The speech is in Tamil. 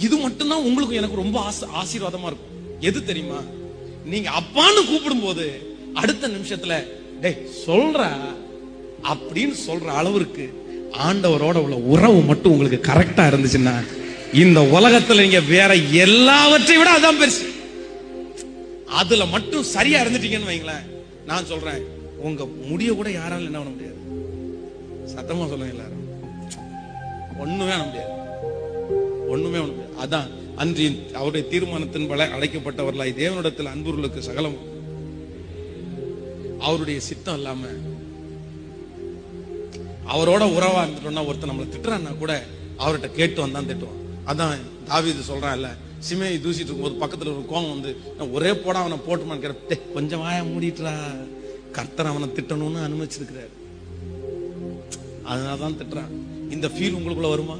இது மட்டும்தான் உங்களுக்கு எனக்கு ரொம்ப ஆசீர்வாதமா இருக்கும். எது தெரியுமா? நீங்க அப்பான்னு கூப்பிடும் போது அடுத்த நிமிஷத்துல டேய் சொல்ற அப்படின்னு சொல்ற அளவுக்கு ஆண்டவரோட உள்ள உறவு மட்டும் உங்களுக்கு கரெக்டா இருந்துச்சுன்னா இந்த உலகத்துல நீங்க வேற எல்லாவற்றையும் விட அதான் பெருசு. அதுல மட்டும் சரியா இருந்துட்டீங்கன்னு வைங்களேன், நான் சொல்றேன் உங்க முடிய கூட யாராலும் என்ன பண்ண முடியாது. சத்தமா சொல்லுங்க எல்லாரும், ஒண்ணுமே பண்ண முடியாது, ஒண்ணுமே பண்ண முடியாது. அதான் அன்று அவருடைய தீர்மானத்தின் பல அழைக்கப்பட்டவர்களாய் தேவனிடத்தில் அன்புர்களுக்கு சகலம் அவருடைய சித்தம் இல்லாம அவரோட உறவா இருந்துட்டோம்னா ஒருத்தர் நம்மளை திட்டுறான்னா கூட அவர்கிட்ட கேட்டு வந்தான் திட்டுவான். அதான் தாவீது சொல்றான்ல, சிமையை தூசிட்டு இருக்கும்போது பக்கத்துல ஒரு கோவம் வந்து ஒரே போட அவனை போட்டுமான்னு கேட்ட, கொஞ்சம் வாய மூடிட்டுறா, கர்த்தர் அவனை திட்டணும்னு அனுமதிச்சிருக்கிறார், அதனாலதான் திட்டுறான். இந்த ஃபீல் உங்களுக்குள்ள வருமா?